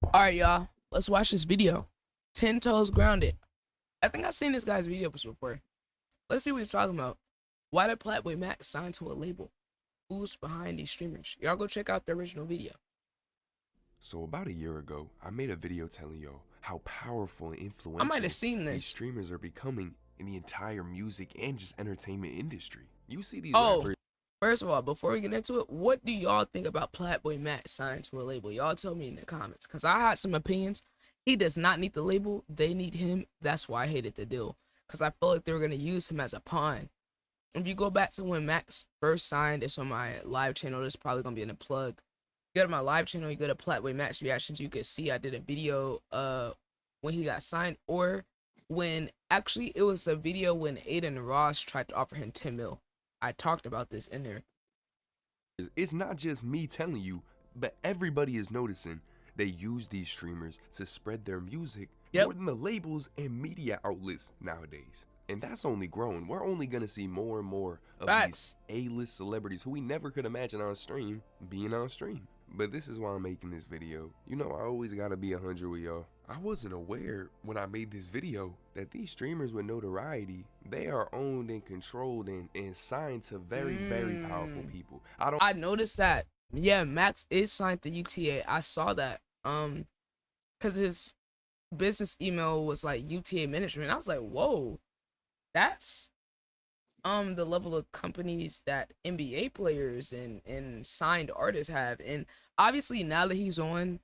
Alright, y'all. Let's watch this video. 10 Toes Grounded. I think I've seen this guy's videos before. Let's see what he's talking about. Why did Plaqueboymax sign to a label? Who's behind these streamers? Y'all go check out the original video. So about a year ago, I made a video telling y'all how powerful and I influential might have seen these this. streamers are becoming in the entire music and just entertainment industry. You see these Oh, rappers. first of all, before we get into it, what do y'all think about Plaqueboymax signing to a label? Y'all tell me in the comments, because I had some opinions. He does not need the label. They need him. That's why I hated the deal, because I felt like they were going to use him as a pawn. If you go back to when Max first signed, it's on my live channel. This is probably going to be in a plug. You go to my live channel, you go to Plaqueboymax reactions, you could see I did a video when he got signed, or when actually it was a video when Aiden Ross tried to offer him 10 mil. I talked about this in there. It's not just me telling you, but everybody is noticing they use these streamers to spread their music more than the labels and media outlets nowadays. And that's only growing. We're only gonna see more and more of these A-list celebrities who we never could imagine on stream being on stream. But this is why I'm making this video. You know, I always gotta be 100 with y'all. I wasn't aware when I made this video that these streamers with notoriety, they are owned and controlled and signed to very, very powerful people. I noticed that. Yeah, Max is signed to UTA. I saw that. Cause his business email was like UTA management. I was like, whoa, that's the level of companies that NBA players and signed artists have. And obviously now that he's on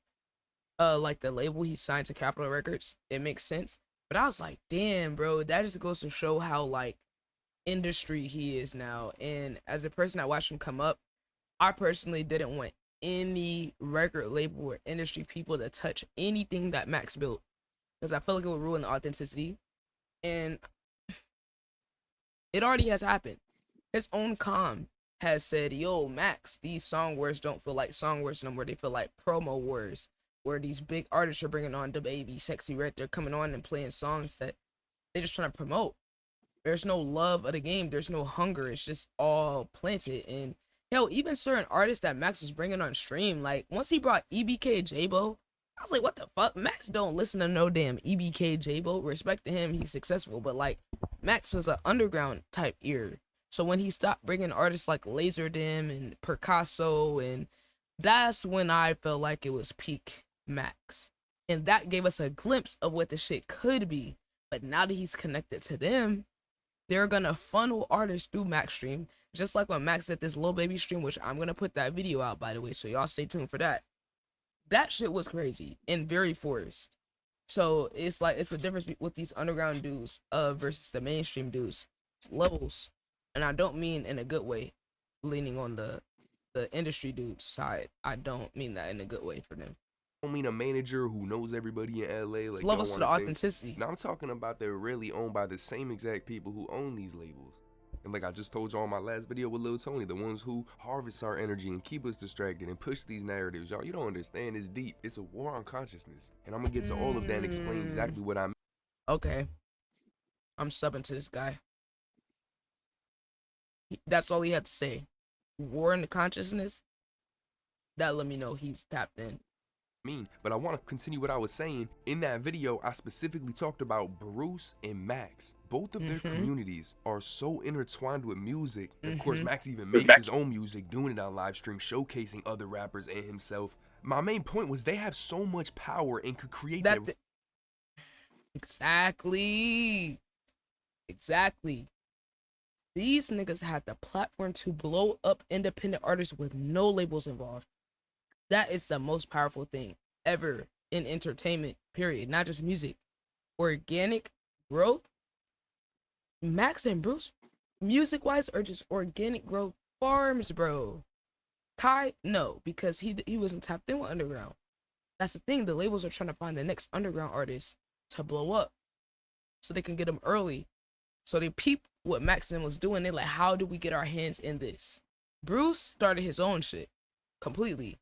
like the label he signed to Capitol Records, it makes sense. But I was like, damn, bro, that just goes to show how like industry he is now. And as a person that watched him come up, I personally didn't want any record label or industry people to touch anything that Max built, because I feel like it would ruin the authenticity. And it already has happened. His own com has said, yo, Max, these song words don't feel like song words no more. They feel like promo words, where these big artists are bringing on the baby, Sexy Red. They're coming on and playing songs that they're just trying to promote. There's no love of the game. There's no hunger. It's just all planted. And hell, even certain artists that Max was bringing on stream, like once he brought EBK J-Bo, I was like, what the fuck? Max don't listen to no damn EBK J-Bo. Respect to him, he's successful. But like, Max was an underground type ear. So when he stopped bringing artists like Laserdem and Picasso, and that's when I felt like it was peak Max. And that gave us a glimpse of what the shit could be. But now that he's connected to them, they're gonna funnel artists through Max stream. Just like when Max did this Lil Baby stream, which I'm gonna put that video out, by the way, so y'all stay tuned for that. That shit was crazy and very forced. So it's like, it's a difference with these underground dudes versus the mainstream dudes. Levels. And I don't mean in a good way, leaning on the industry dudes side. I don't mean that in a good way for them. I don't mean a manager who knows everybody in LA. Like, levels to the authenticity. Now I'm talking about they're really owned by the same exact people who own these labels. And like I just told y'all in my last video with Lil Tony, the ones who harvest our energy and keep us distracted and push these narratives. Y'all, you don't understand. It's deep. It's a war on consciousness. And I'm gonna get to all of that and explain exactly what I mean. Okay. I'm subbing to this guy. That's all he had to say. War in the consciousness. That let me know he's tapped in. But I want to continue what I was saying. In that video, I specifically talked about Bruce and Max. Both of their communities are so intertwined with music. Of course, Max even makes his own music, doing it on live stream, showcasing other rappers and himself. My main point was they have so much power and could create that. Exactly. These niggas had the platform to blow up independent artists with no labels involved. That is the most powerful thing ever in entertainment, period. Not just music. Organic growth. Max and Bruce, music-wise, are just organic growth farms, bro. Kai, no, because he wasn't tapped in with underground. That's the thing. The labels are trying to find the next underground artist to blow up so they can get them early. So they peep what Max was doing. They're like, how do we get our hands in this? Bruce started his own shit completely.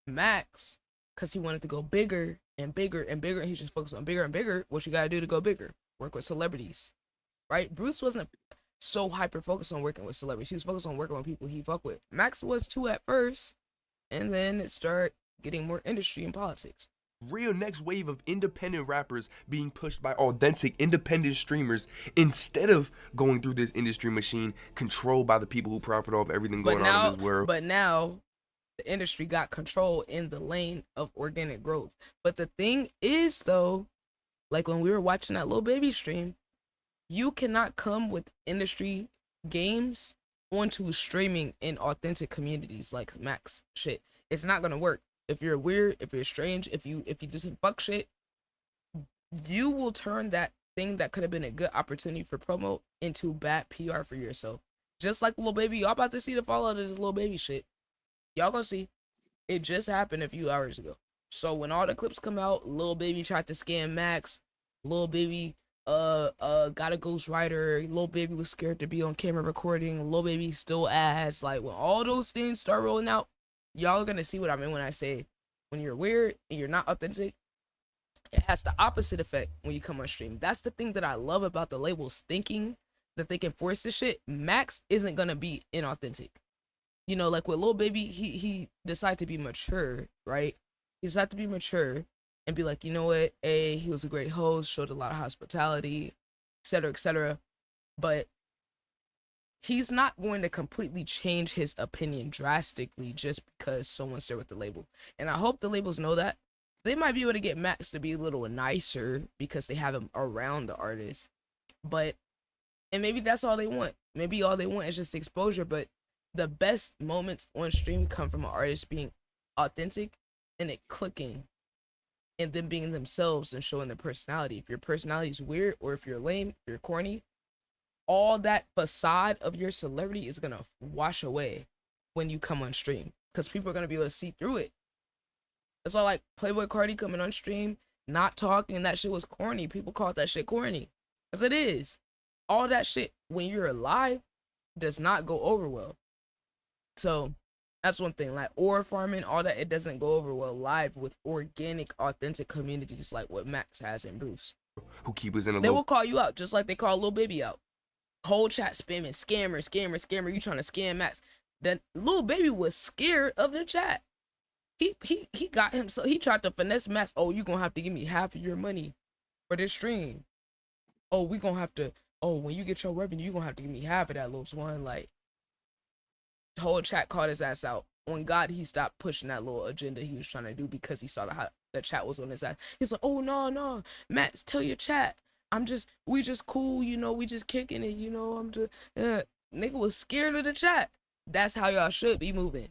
Max, because he wanted to go bigger and bigger and bigger, and he just focused on bigger and bigger. What you gotta do to go bigger? Work with celebrities, right? Bruce wasn't so hyper focused on working with celebrities. He was focused on working with people he fuck with. Max was too at first, and then it started getting more industry and politics. real next wave of independent rappers being pushed by authentic independent streamers instead of going through this industry machine controlled by the people who profit off everything going on in this world. But now the industry got control in the lane of organic growth. But the thing is, though, like when we were watching that Lil Baby stream, you cannot come with industry games onto streaming in authentic communities like Max shit. It's not gonna work. If you're weird, if you're strange, if you do some fuck shit, you will turn that thing that could have been a good opportunity for promo into bad PR for yourself. Just like Lil Baby, y'all about to see the fallout of this Lil Baby shit. Y'all gonna see. It just happened a few hours ago. So when all the clips come out, Lil Baby tried to scam Max. Lil Baby got a ghostwriter. Lil Baby was scared to be on camera recording. Lil Baby still ass. Like when all those things start rolling out, y'all are gonna see what I mean when I say when you're weird and you're not authentic, it has the opposite effect when you come on stream. That's the thing that I love about the labels thinking that they can force this shit. Max isn't gonna be inauthentic. You know, like with Lil Baby, he decided to be mature, right? He decided to be mature and be like, you know what? He was a great host, showed a lot of hospitality, etc., etc. But he's not going to completely change his opinion drastically just because someone's there with the label. And I hope the labels know that. They might be able to get Max to be a little nicer because they have him around the artist. And maybe that's all they want. Maybe all they want is just exposure, but the best moments on stream come from an artist being authentic and it clicking and them being themselves and showing their personality. If your personality is weird or if you're lame, if you're corny, all that facade of your celebrity is gonna wash away when you come on stream because people are gonna be able to see through it. It's all like Playboi Carti coming on stream, not talking, that shit was corny. People called that shit corny because it is. All that shit when you're alive does not go over well. So that's one thing, like ore farming, all that, it doesn't go over well live with organic, authentic communities like what Max has in Bruce. Who keep us in a They will call you out just like they call Lil Baby out. Whole chat spamming, scammer, scammer, scammer, you trying to scam Max. Then Lil Baby was scared of the chat. He got him, so he tried to finesse Max. Oh, you gonna have to give me half of your money for this stream. Oh, we gonna have to, oh, when you get your revenue, you gonna have to give me half of that, Lil Swan. Like, the whole chat called his ass out. On God, he stopped pushing that little agenda he was trying to do because he saw the chat was on his ass. He's like, oh, no, Max, tell your chat. We just cool, you know, we just kicking it, you know, nigga was scared of the chat. That's how y'all should be moving.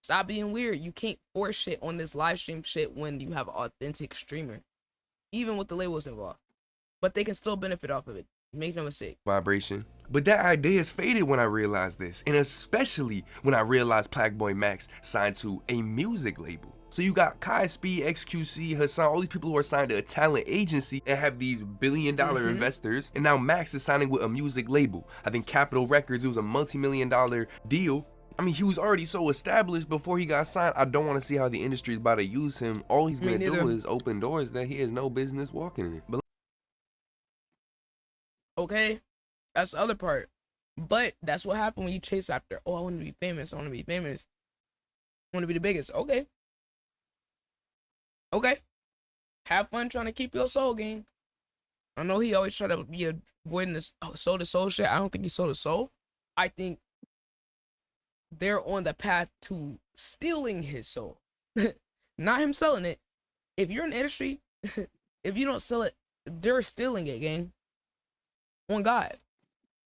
Stop being weird. You can't force shit on this live stream shit when you have an authentic streamer, even with the labels involved. But they can still benefit off of it. Make no mistake. Vibration. But that idea has faded when I realized this, and especially when I realized Plaqueboymax signed to a music label. So you got Kai Speed, XQC, Hassan, all these people who are signed to a talent agency and have these billion-dollar investors, and now Max is signing with a music label. I think Capitol Records, it was a multi-million-dollar deal. I mean, he was already so established before he got signed. I don't want to see how the industry is about to use him. All he's gonna do is open doors that he has no business walking in. But okay, that's the other part. But that's what happened when you chase after, oh, I want to be famous, I want to be famous, I want to be the biggest. Okay, have fun trying to keep your soul game. I know he always try to be avoiding this soul to soul shit. I don't think he sold his soul. I think they're on the path to stealing his soul. Not him selling it. If you're in the industry, if you don't sell it, they're stealing it, gang. On God.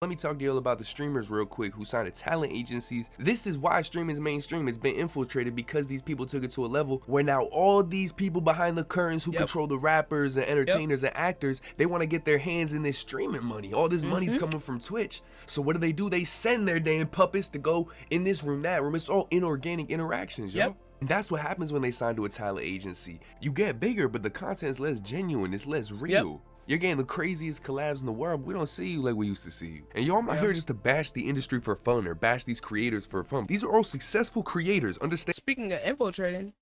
let me talk to y'all about the streamers real quick who signed to talent agencies. This is why streaming's mainstream has been infiltrated, because these people took it to a level where now all these people behind the curtains who control the rappers and entertainers and actors, they want to get their hands in this streaming money. All this money's coming from Twitch. So what do? They send their damn puppets to go in this room, that room. It's all inorganic interactions, yo. And that's what happens when they sign to a talent agency. You get bigger, but the content's less genuine, it's less real. You're getting the craziest collabs in the world. We don't see you like we used to see you. And yo, I'm not here just to bash the industry for fun or bash these creators for fun. These are all successful creators, understand? Speaking of infiltrating,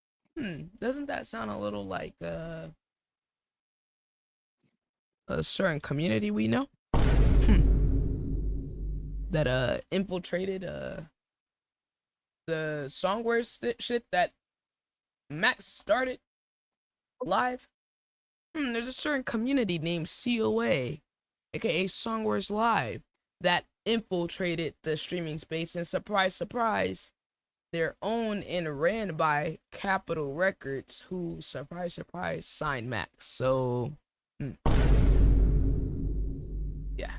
doesn't that sound a little like a certain community we know? That infiltrated the songware shit that Max started Live? There's a certain community named COA, aka Songwars Live, that infiltrated the streaming space, and surprise, surprise, they're owned and ran by Capitol Records, who, surprise, surprise, signed Max. So, yeah.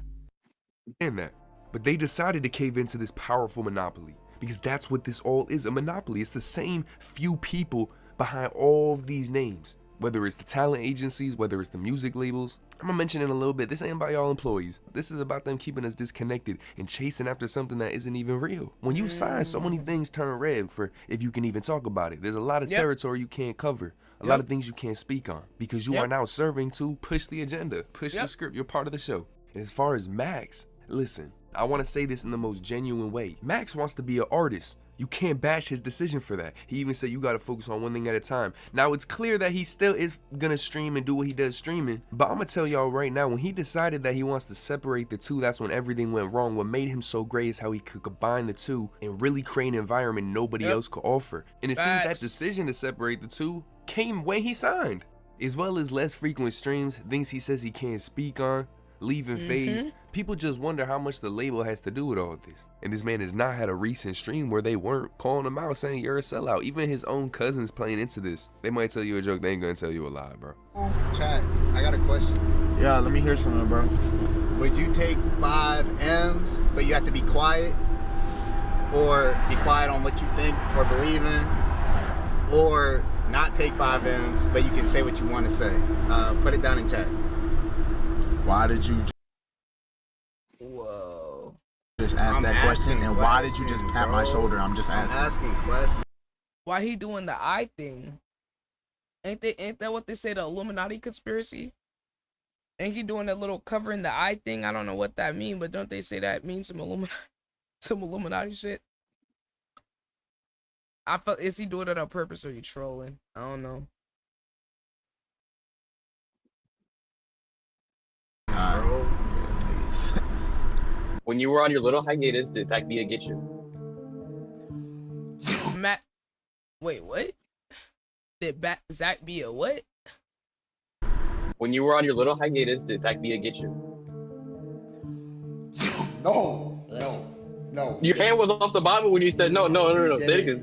And that. But they decided to cave into this powerful monopoly because that's what this all is, a monopoly. It's the same few people behind all of these names. Whether it's the talent agencies, whether it's the music labels. I'm gonna mention in a little bit, this ain't about y'all employees. This is about them keeping us disconnected and chasing after something that isn't even real. When you sign, so many things turn red for if you can even talk about it. There's a lot of territory you can't cover. A lot of things you can't speak on because you are now serving to push the agenda, push the script. You're part of the show. And as far as Max, listen, I want to say this in the most genuine way. Max wants to be an artist. You can't bash his decision for that. He even said you got to focus on one thing at a time. Now, it's clear that he still is going to stream and do what he does streaming. But I'm going to tell y'all right now, when he decided that he wants to separate the two, that's when everything went wrong. What made him so great is how he could combine the two and really create an environment nobody else could offer. And it seems that decision to separate the two came when he signed. As well as less frequent streams, things he says he can't speak on, leaving phase. People just wonder how much the label has to do with all of this. And this man has not had a recent stream where they weren't calling him out saying you're a sellout. Even his own cousins playing into this. They might tell you a joke, they ain't gonna tell you a lie, bro. Chat, I got a question. Yeah, let me hear something, bro. Would you take 5 M's, but you have to be quiet? Or be quiet on what you think or believe in? Or not take 5 M's, but you can say what you want to say? Put it down in chat. Why did you just ask that question? And why did you just pat my shoulder? I'm just asking. I'm asking questions. Why he doing the eye thing? Ain't that what they say, the Illuminati conspiracy? Ain't he doing that little covering the eye thing? I don't know what that means, but don't they say that means some Illuminati shit? I felt, is he doing it on purpose or he trolling? I don't know. When you were on your little hiatus, did Zach Bia get you? Matt, wait, what? Did Zach Bia what? When you were on your little hiatus, did Zach Bia get you? No. Your hand was off the Bible when you said no. Say it again.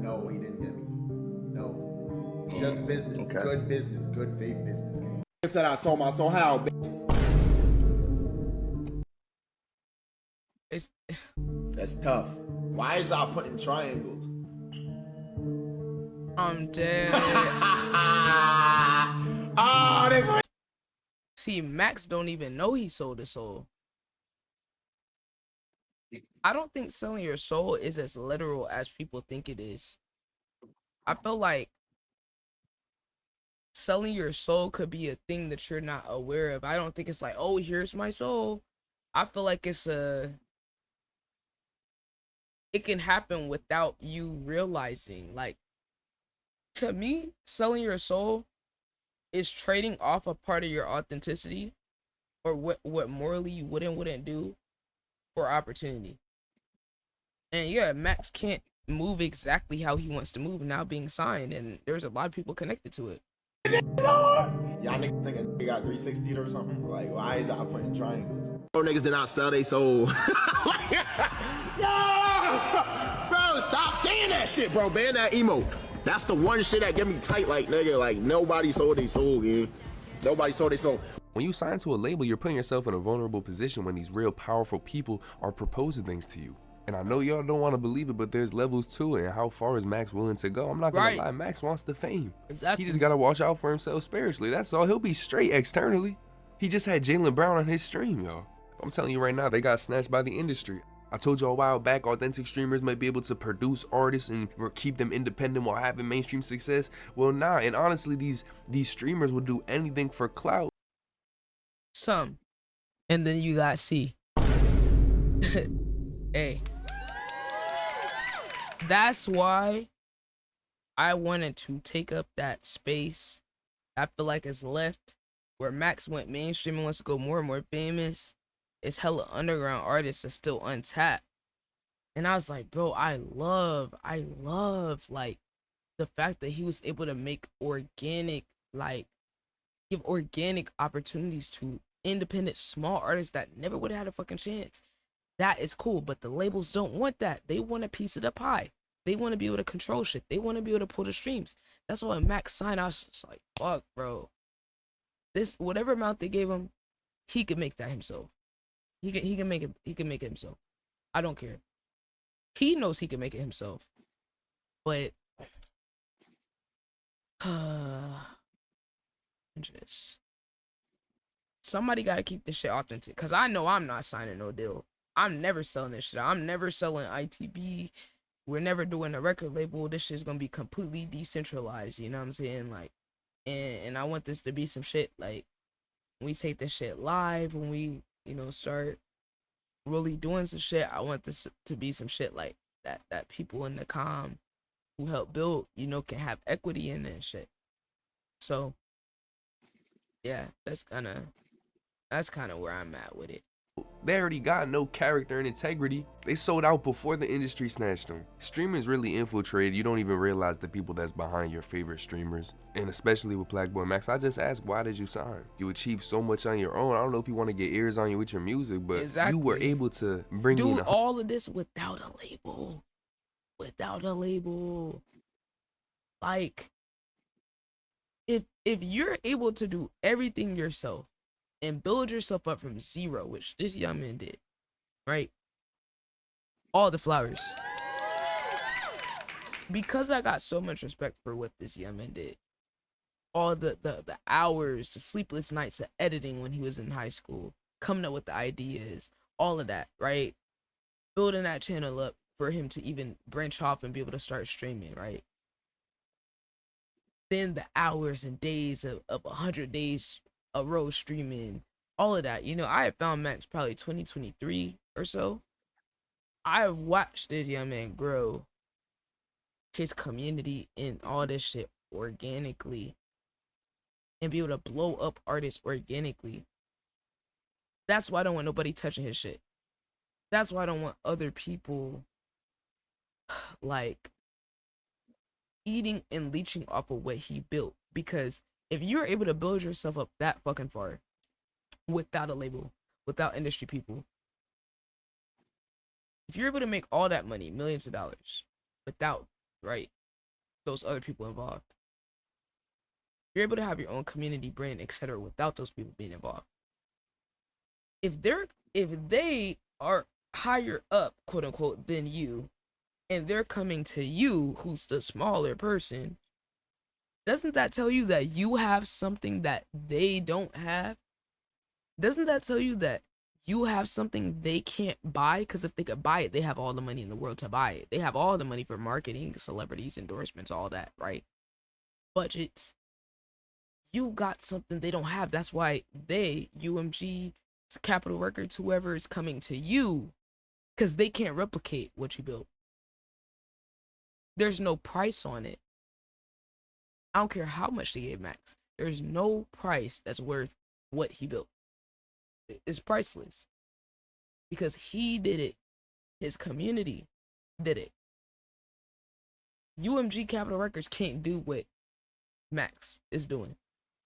No, he didn't get me. No. Just business. Okay. Good business. Good faith business game. I said I sold my soul. How, bitch? That's tough. Why is y'all putting triangles? I'm dead. Oh, this. See, Max don't even know he sold his soul. I don't think selling your soul is as literal as people think it is. I feel like selling your soul could be a thing that you're not aware of. I don't think it's like, oh, here's my soul. I feel like it can happen without you realizing. Like, to me, selling your soul is trading off a part of your authenticity or what morally you wouldn't do for opportunity. And yeah, Max can't move exactly how he wants to move now being signed, and there's a lot of people connected to it. Y'all niggas think they got 360 or something? Like, why is y'all putting triangles? No niggas did not sell they soul. Yeah! Bro, stop saying that shit, bro. Ban that emo. That's the one shit that get me tight, like, nigga. Like, nobody sold their soul, gang. Nobody sold their soul. When you sign to a label, you're putting yourself in a vulnerable position when these real powerful people are proposing things to you. And I know y'all don't want to believe it, but there's levels to it. And how far is Max willing to go? I'm not going to lie. Max wants the fame. Exactly. He just got to watch out for himself spiritually. That's all. He'll be straight externally. He just had Jaylen Brown on his stream, y'all. I'm telling you right now, they got snatched by the industry. I told you a while back, authentic streamers might be able to produce artists and keep them independent while having mainstream success. Well, nah. And honestly, these streamers will do anything for clout. Some. And then you got C. Hey. That's why I wanted to take up that space I feel like is left where Max went mainstream and wants to go more and more famous. It's hella underground artists that's still untapped. And I was like, bro, I love like the fact that he was able to make organic, like give organic opportunities to independent small artists that never would have had a fucking chance. That is cool, but the labels don't want that. They want a piece of the pie. They want to be able to control shit. They want to be able to pull the streams. That's why when Max signed, I was just like, fuck, bro. This whatever amount they gave him, he could make that himself. He can make it. He can make it himself. I don't care. He knows he can make it himself. But just somebody got to keep this shit authentic. Cause I know I'm not signing no deal. I'm never selling this shit. I'm never selling ITB. We're never doing a record label. This shit's gonna be completely decentralized. You know what I'm saying? Like, and I want this to be some shit like when we take this shit live, when we, you know, start really doing some shit. I want this to be some shit like that people in the comm who help build, you know, can have equity in it and shit. So yeah, that's kind of where I'm at with it. They already got no character and integrity. They sold out before the industry snatched them. Streamers really infiltrated. You don't even realize the people that's behind your favorite streamers. And especially with Plaqueboymax, I just asked, why did you sign? You achieved so much on your own. I don't know if you want to get ears on you with your music, but exactly. You were able to bring in all of this without a label. Without a label. Like, if you're able to do everything yourself and build yourself up from zero, which this young man did, right? All the flowers. Because I got so much respect for what this young man did. All the hours, the sleepless nights of editing when he was in high school, coming up with the ideas, all of that, right? Building that channel up for him to even branch off and be able to start streaming, right? Then the hours and days of 100 days a row streaming, all of that. You know, I had found Max probably 2023 or so. I have watched this young man grow his community and all this shit organically and be able to blow up artists organically. That's why I don't want nobody touching his shit. That's why I don't want other people like eating and leeching off of what he built. Because if you're able to build yourself up that fucking far without a label, without industry people, if you're able to make all that money, millions of dollars, without, right, those other people involved, you're able to have your own community brand, etc., without those people being involved. If they are higher up, quote unquote, than you, and they're coming to you, who's the smaller person, doesn't that tell you that you have something that they don't have? Doesn't that tell you that you have something they can't buy? Because if they could buy it, they have all the money in the world to buy it. They have all the money for marketing, celebrities, endorsements, all that, right? Budgets. You got something they don't have. That's why they, UMG, Capital Records, whoever is coming to you, because they can't replicate what you built. There's no price on it. I don't care how much they gave Max. There's no price that's worth what he built. It's priceless. Because he did it. His community did it. UMG Capital Records can't do what Max is doing.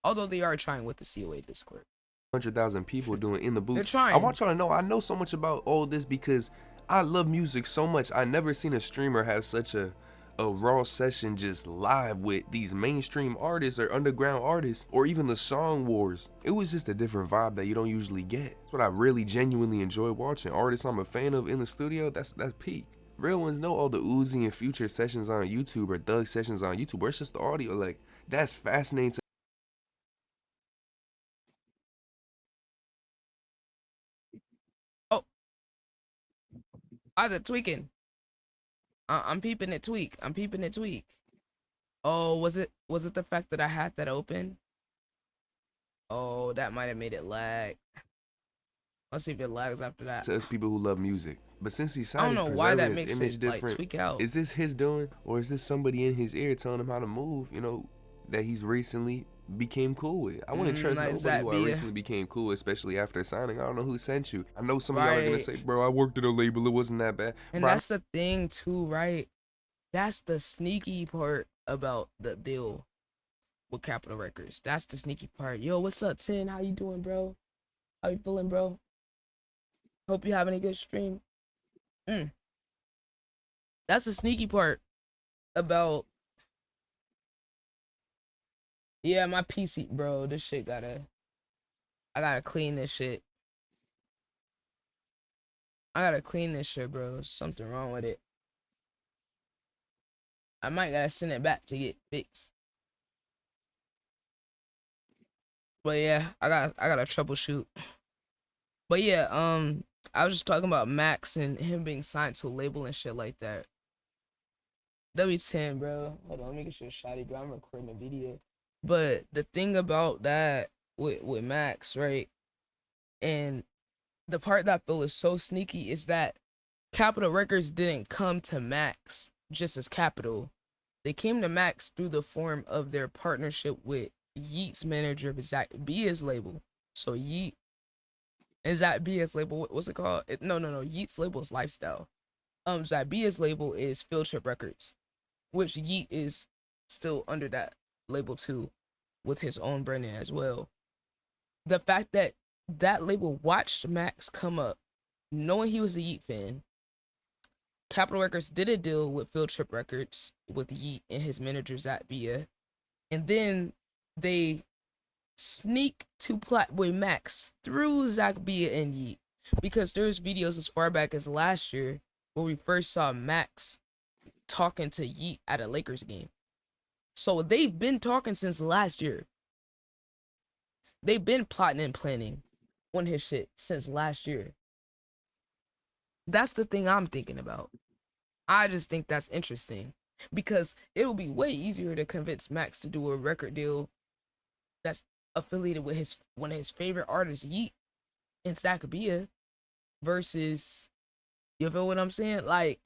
Although they are trying with the COA Discord. 100,000 people doing in the booth. They're trying. I want y'all to know I know so much about all this because I love music so much. I never seen a streamer have such a raw session just live with these mainstream artists or underground artists or even the song wars. It was just a different vibe that you don't usually get. That's what I really genuinely enjoy watching. Artists I'm a fan of in the studio, that's peak. Real ones know all the Uzi and Future sessions on YouTube or Doug sessions on YouTube where it's just the audio. Like, that's fascinating to I was tweaking. I'm peeping it tweak. I'm peeping it tweak. Oh, was it the fact that I had that open? Oh, that might have made it lag. Let's see if it lags after that. to us people who love music. But since he I signed don't his know why that preserving his makes image it like different, tweak out. is this his doing or is this somebody in his ear telling him how to move? You know, that he's recently became cool with. I wouldn't trust like nobody Zach who I Bia. recently became cool with, especially after signing. I don't know who sent you. I know some of y'all are gonna Right. say, bro, I worked at a label, it wasn't that bad. And Bro, that's the thing too, right? That's the sneaky part about the deal with Capitol Records. That's the sneaky part. Yo, what's up, Tin? How you doing, bro? How you feeling, bro? Hope you having a good stream. That's the sneaky part about. Yeah, my PC, bro. This shit I gotta clean this shit. I gotta clean this shit, bro. There's something wrong with it. I might gotta send it back to get fixed. But yeah, I gotta troubleshoot. But yeah, I was just talking about Max and him being signed to a label and shit like that. W10, bro. Hold on, let me get you a shotty, bro. I'm recording a video. But the thing about that with Max, right? And the part that I feel is so sneaky is that Capitol Records didn't come to Max just as Capitol. They came to Max through the form of their partnership with Yeat's manager of Zach Bia's label. So Yeat and Zach Bia's label, what's it called? No. Yeat's label is Lifestyle. Zach Bia's label is Field Trip Records, which Yeat is still under that label too, with his own branding as well. The fact that that label watched Max come up, knowing he was a Yeat fan, Capitol Records did a deal with Field Trip Records with Yeat and his manager Zach Bia, and then they sneak to Plaqueboymax through Zach Bia and Yeat, because there's videos as far back as last year where we first saw Max talking to Yeat at a Lakers game. So they've been talking since last year. They've been plotting and planning on his shit since last year. That's the thing I'm thinking about. I just think that's interesting, because it will be way easier to convince Max to do a record deal that's affiliated with one of his favorite artists, Yeat and Zach Bia, versus, you feel what I'm saying? Like,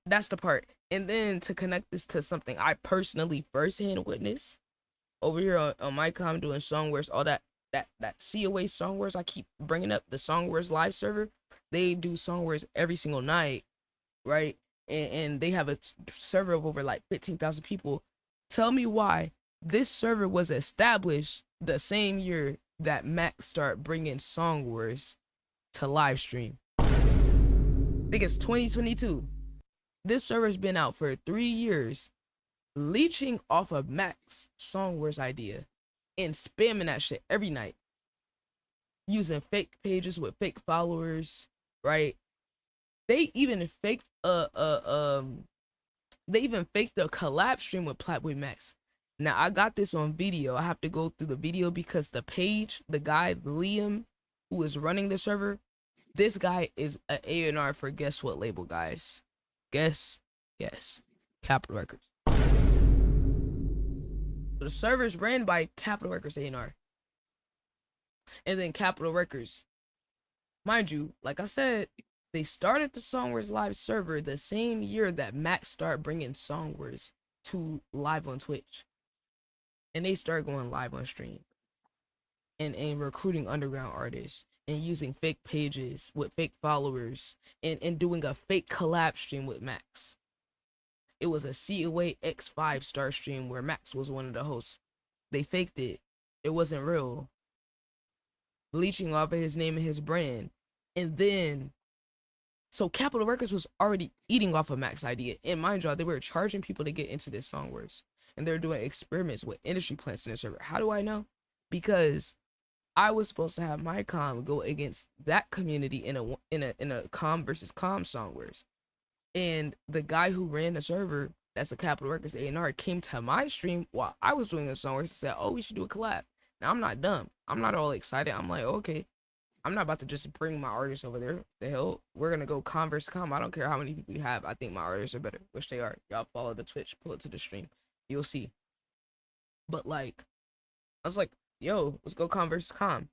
that's the part. And then to connect this to something I personally firsthand witnessed over here on my com doing Songwares, all that COA Songwares I keep bringing up, the Songwares live server, they do Songwares every single night, right? And they have a server of over like 15,000 people. Tell me why this server was established the same year that Max started bringing Songwares to live stream. I think it's 2022. This server's been out for 3 years, leeching off of Max Songwares idea and spamming that shit every night, using fake pages with fake followers, right? They even faked a collab stream with Plaqueboymax. Now I got this on video. I have to go through the video because the guy Liam, who is running the server, this guy is an A&R for guess what label, guys? Guess, Capitol Records. So the server's ran by Capitol Records A&R. And then Capitol Records, mind you, like I said, they started the Songwares live server the same year that Max started bringing Songwares to live on Twitch. And they started going live on stream and recruiting underground artists and using fake pages with fake followers and doing a fake collab stream with Max. It was a COA X5 star stream where Max was one of the hosts. They faked it. It wasn't real. Leeching off of his name and his brand. And then, so Capitol Records was already eating off of Max's idea. And mind you, they were charging people to get into this Songwares. And they're doing experiments with industry plants in the server. How do I know? Because I was supposed to have my com go against that community in a com versus com Songwares. And the guy who ran the server, that's a Capitol Records A&R, came to my stream while I was doing a Songwares and said, oh, we should do a collab. Now, I'm not dumb. I'm not all excited. I'm like, okay, I'm not about to just bring my artists over there. The hell, we're going to go com versus com. I don't care how many people you have. I think my artists are better, which they are. Y'all follow the Twitch, pull it to the stream. You'll see. But like, I was like, yo, let's go com versus com.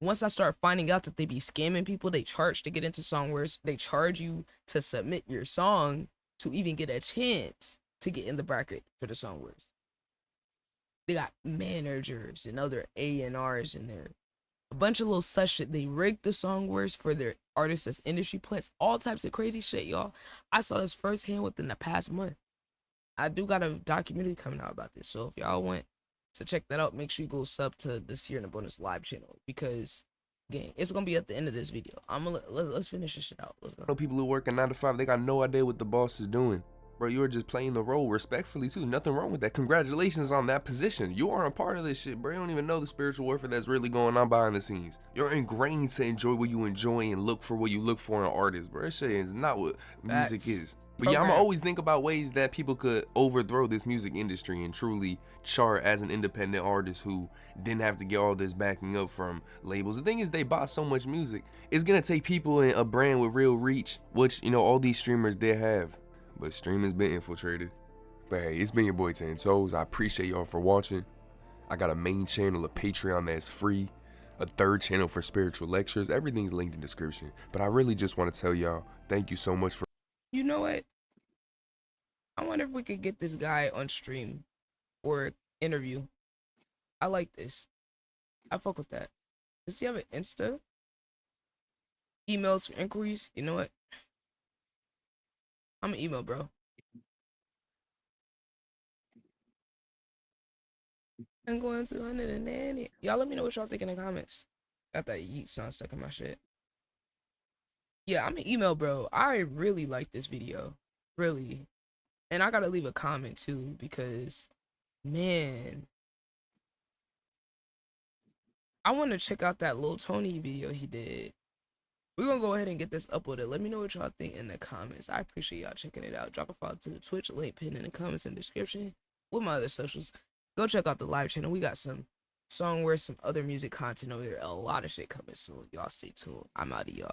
Once I start finding out that they be scamming people, they charge to get into Songwares. They charge you to submit your song to even get a chance to get in the bracket for the Songwares. They got managers and other A&Rs in there. A bunch of little such shit. They rigged the song words for their artists as industry plants. All types of crazy shit, y'all. I saw this firsthand within the past month. I do got a documentary coming out about this. So if y'all want to check that out, make sure you go sub to the Ciara Bonus live channel, because gang, it's gonna be at the end of this video. Let's finish this shit out. Let's go. People who work a 9 to 5, they got no idea what the boss is doing. Bro, you're just playing the role respectfully too. Nothing wrong with that. Congratulations on that position. You are a part of this shit, bro. You don't even know the spiritual warfare that's really going on behind the scenes. You're ingrained to enjoy what you enjoy and look for what you look for in artists, bro. This shit is not what music is. But yeah, I'ma always think about ways that people could overthrow this music industry and truly chart as an independent artist who didn't have to get all this backing up from labels. The thing is, they bought so much music. It's gonna take people in a brand with real reach, which, you know, all these streamers did have. But streaming's been infiltrated. But hey, it's been your boy 10 Toes. I appreciate y'all for watching. I got a main channel, a Patreon that's free, a third channel for spiritual lectures. Everything's linked in the description. But I really just want to tell y'all, thank you so much for... You know what? I wonder if we could get this guy on stream or interview. I like this. I fuck with that. Does he have an Insta? Emails for inquiries? You know what? I'm an email, bro. I'm going to 190. Y'all let me know what y'all think in the comments. Got that yeet sound stuck in my shit. Yeah, I'm an email, bro. I really like this video. Really. And I gotta leave a comment too, because, man, I want to check out that Lil Tony video he did. We're gonna go ahead and get this uploaded. Let me know what y'all think in the comments. I appreciate y'all checking it out. Drop a follow to the Twitch, link pinned in the comments and description with my other socials. Go check out the live channel. We got some song words, some other music content over there. A lot of shit coming soon. Y'all stay tuned. I'm out of y'all.